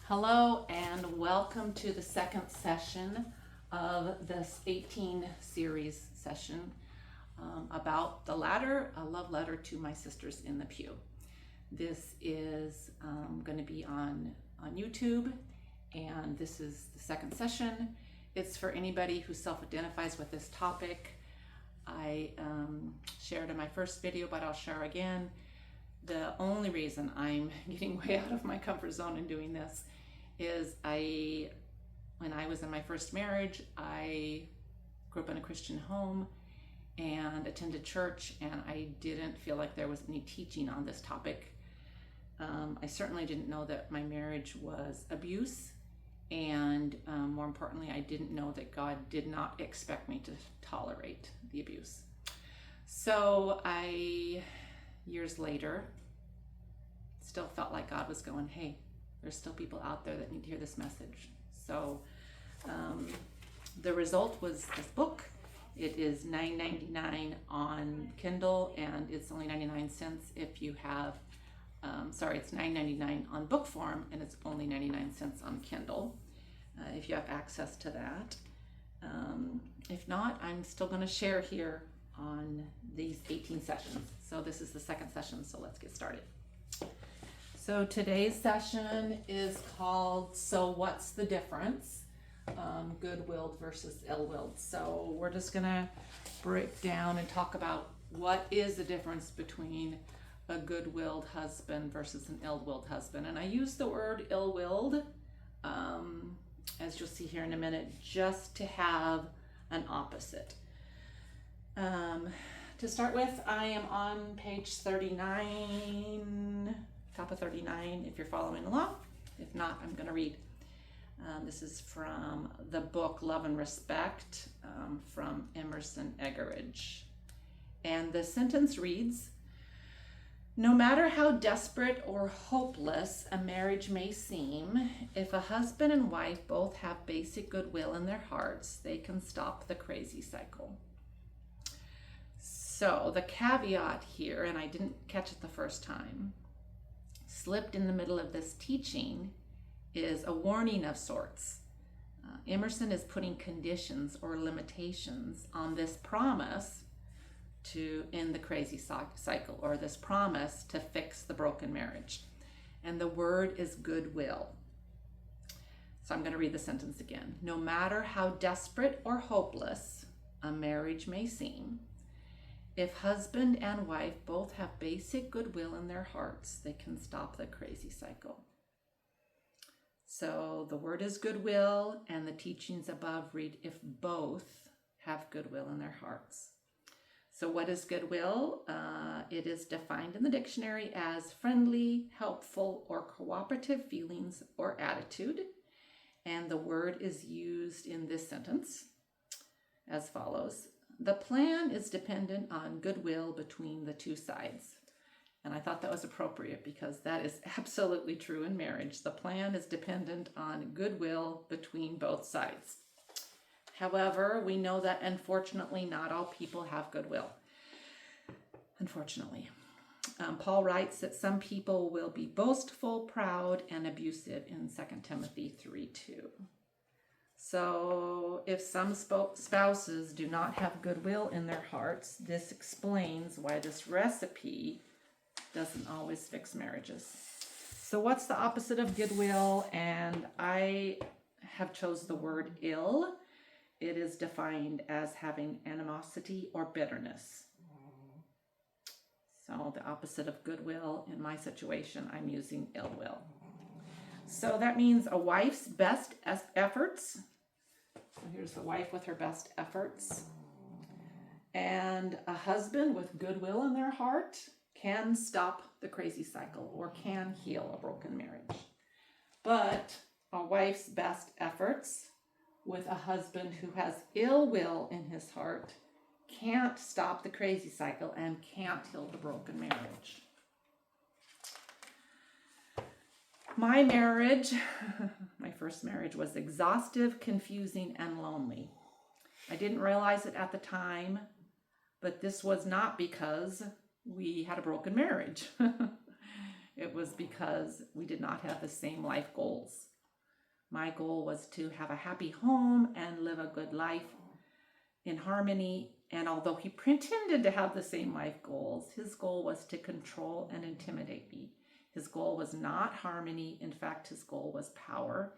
Hello and welcome to the second session of this 18 series session about the ladder, a love letter to my sisters in the pew. This is going to be on YouTube, and this is the second session. It's for anybody who self-identifies with this topic. I shared in my first video, but I'll share again. The only reason I'm getting way out of my comfort zone in doing this is when I was in my first marriage, I grew up in a Christian home and attended church, and I didn't feel like there was any teaching on this topic. I certainly didn't know that my marriage was abuse, and more importantly, I didn't know that God did not expect me to tolerate the abuse. So years later, still felt like God was going, hey, there's still people out there that need to hear this message. So the result was this book. It is $9.99 on Kindle, and it's only 99 cents if you have, it's $9.99 on book form, and it's only 99 cents on Kindle if you have access to that. If not, I'm still going to share here on these 18 sessions. So this is the second session, so let's get started. So today's session is called, So What's the Difference? Good-willed versus ill-willed. So we're just gonna break down and talk about what is the difference between a good-willed husband versus an ill-willed husband. And I use the word ill-willed, as you'll see here in a minute, just to have an opposite. To start with, I am on page 39, top of 39, if you're following along. If not, I'm going to read. This is from the book Love and Respect from Emerson Eggerichs. And the sentence reads, "No matter how desperate or hopeless a marriage may seem, if a husband and wife both have basic goodwill in their hearts, they can stop the crazy cycle." So the caveat here, and I didn't catch it the first time, slipped in the middle of this teaching, is a warning of sorts. Emerson is putting conditions or limitations on this promise to end the crazy cycle, or this promise to fix the broken marriage. And the word is goodwill. So I'm going to read the sentence again. No matter how desperate or hopeless a marriage may seem, if husband and wife both have basic goodwill in their hearts, they can stop the crazy cycle. So the word is goodwill, and the teachings above read, if both have goodwill in their hearts. So what is goodwill? It is defined in the dictionary as friendly, helpful, or cooperative feelings or attitude. And the word is used in this sentence as follows. The plan is dependent on goodwill between the two sides. And I thought that was appropriate because that is absolutely true in marriage. The plan is dependent on goodwill between both sides. However, we know that unfortunately not all people have goodwill. Unfortunately. Paul writes that some people will be boastful, proud, and abusive in 2 Timothy 3:2. So if some spouses do not have goodwill in their hearts, this explains why this recipe doesn't always fix marriages. So what's the opposite of goodwill? And I have chose the word ill. It is defined as having animosity or bitterness. So the opposite of goodwill in my situation, I'm using ill will. So that means a wife's best efforts. So here's the wife with her best efforts. And a husband with goodwill in their heart can stop the crazy cycle or can heal a broken marriage. But a wife's best efforts with a husband who has ill will in his heart can't stop the crazy cycle and can't heal the broken marriage. My marriage, my first marriage, was exhaustive, confusing, and lonely. I didn't realize it at the time, but this was not because we had a broken marriage. It was because we did not have the same life goals. My goal was to have a happy home and live a good life in harmony. And although he pretended to have the same life goals, his goal was to control and intimidate me. His goal was not harmony. In fact, his goal was power,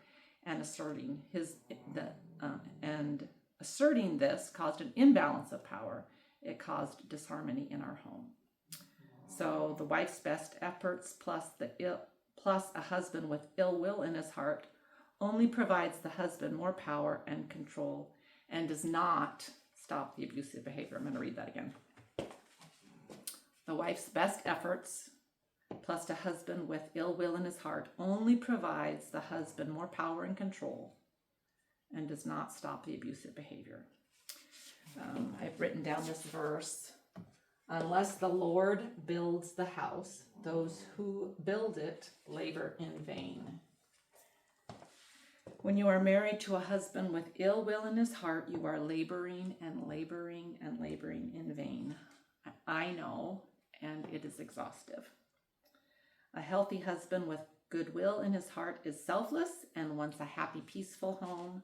and asserting this caused an imbalance of power. It caused disharmony in our home. So the wife's best efforts plus a husband with ill will in his heart only provides the husband more power and control and does not stop the abusive behavior. I'm going to read that again. The wife's best efforts plus a husband with ill will in his heart only provides the husband more power and control and does not stop the abusive behavior. I've written down this verse. Unless the Lord builds the house, those who build it labor in vain. When you are married to a husband with ill will in his heart, you are laboring and laboring and laboring in vain. I know, and it is exhaustive. A healthy husband with goodwill in his heart is selfless and wants a happy, peaceful home.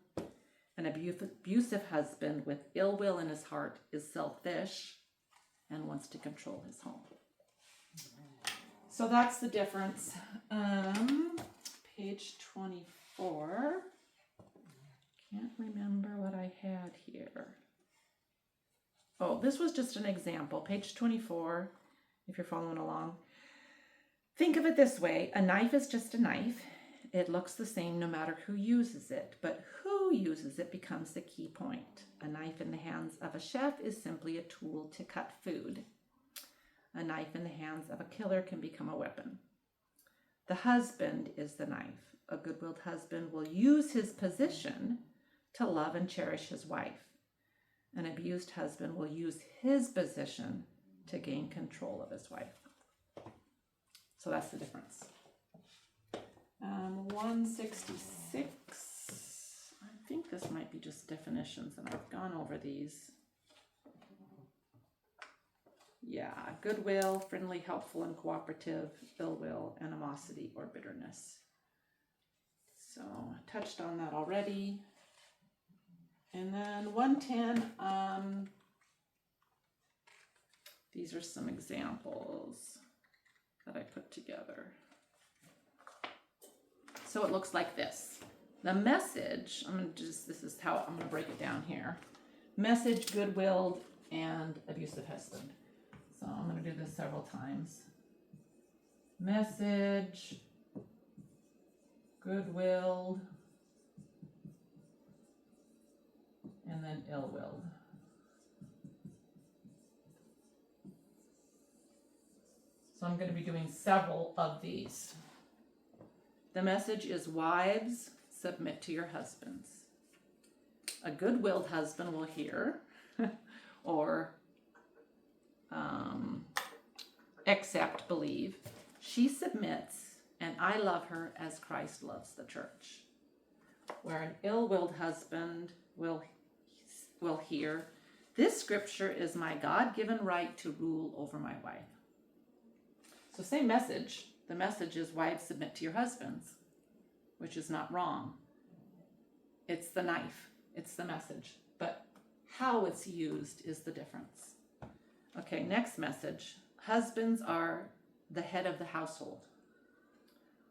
An abusive husband with ill will in his heart is selfish and wants to control his home. So that's the difference. Page 24. Can't remember what I had here. Oh, this was just an example. Page 24, if you're following along. Think of it this way. A knife is just a knife. It looks the same no matter who uses it, but who uses it becomes the key point. A knife in the hands of a chef is simply a tool to cut food. A knife in the hands of a killer can become a weapon. The husband is the knife. A good-willed husband will use his position to love and cherish his wife. An abused husband will use his position to gain control of his wife. So that's the difference. 166. I think this might be just definitions, and I've gone over these. Yeah, goodwill, friendly, helpful, and cooperative, ill will, animosity, or bitterness. So I touched on that already. And then 110, these are some examples that I put together. So it looks like this. The message, this is how I'm going to break it down here. Message, good-willed, and abusive husband. So I'm going to do this several times. Message, good-willed, and then ill-willed. So I'm going to be doing several of these. The message is, wives, submit to your husbands. A good-willed husband will hear or accept, believe. She submits, and I love her as Christ loves the church. Where an ill-willed husband will hear, this scripture is my God-given right to rule over my wife. So same message. The message is, wives, submit to your husbands, which is not wrong. It's the knife. It's the message. But how it's used is the difference. Okay, next message. Husbands are the head of the household.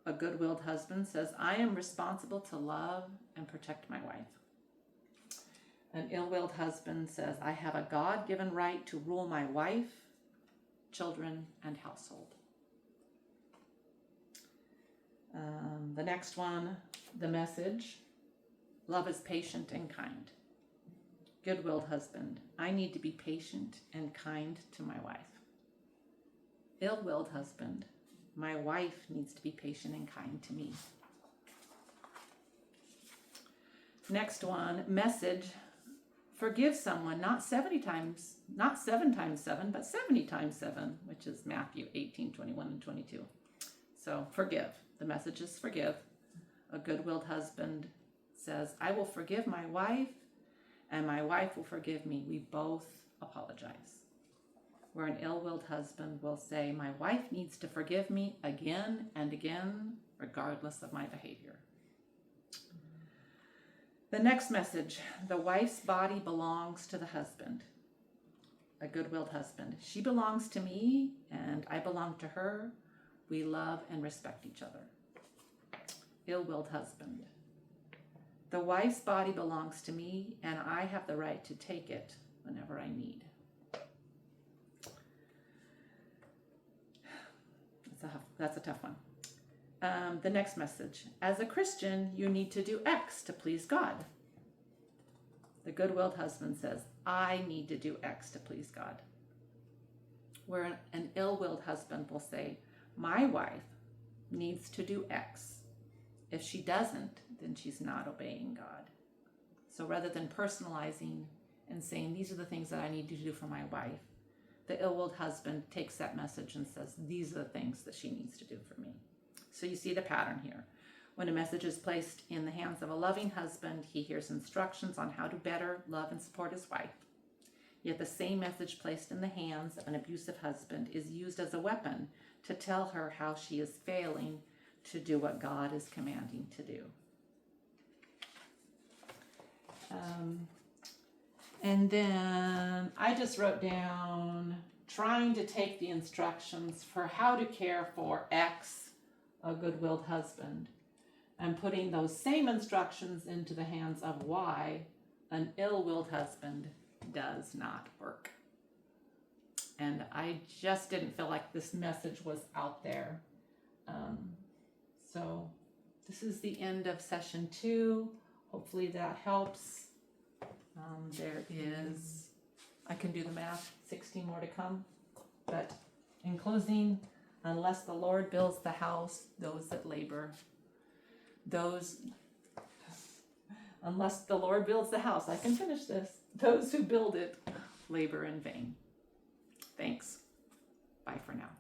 A good-willed husband says, I am responsible to love and protect my wife. An ill-willed husband says, I have a God-given right to rule my wife, children, and household. The next one, the message, love is patient and kind. Good-willed husband, I need to be patient and kind to my wife. Ill-willed husband, my wife needs to be patient and kind to me. Next one, message, forgive someone not 7 times 7, but 70 times 7, which is Matthew 18, 21, and 22. So forgive. The message is forgive. A good-willed husband says, I will forgive my wife, and my wife will forgive me. We both apologize. Where an ill-willed husband will say, my wife needs to forgive me again and again, regardless of my behavior. The next message, the wife's body belongs to the husband, a good-willed husband. She belongs to me and I belong to her. We love and respect each other. Ill-willed husband. The wife's body belongs to me and I have the right to take it whenever I need. That's a tough one. The next message. As a Christian, you need to do X to please God. The good-willed husband says, I need to do X to please God. Where an ill-willed husband will say, my wife needs to do X. If she doesn't, then she's not obeying God. So rather than personalizing and saying, these are the things that I need to do for my wife, the ill-willed husband takes that message and says, these are the things that she needs to do for me. So you see the pattern here. When a message is placed in the hands of a loving husband, he hears instructions on how to better love and support his wife. Yet the same message placed in the hands of an abusive husband is used as a weapon to tell her how she is failing to do what God is commanding to do. And then I just wrote down trying to take the instructions for how to care for X, a good-willed husband, and putting those same instructions into the hands of Y, an ill-willed husband, does not work. And I just didn't feel like this message was out there. So this is the end of session 2. Hopefully that helps. There is, I can do the math, 16 more to come. But in closing, unless the Lord builds the house, those that labor, unless the Lord builds the house, I can finish this. Those who build it labor in vain. Thanks. Bye for now.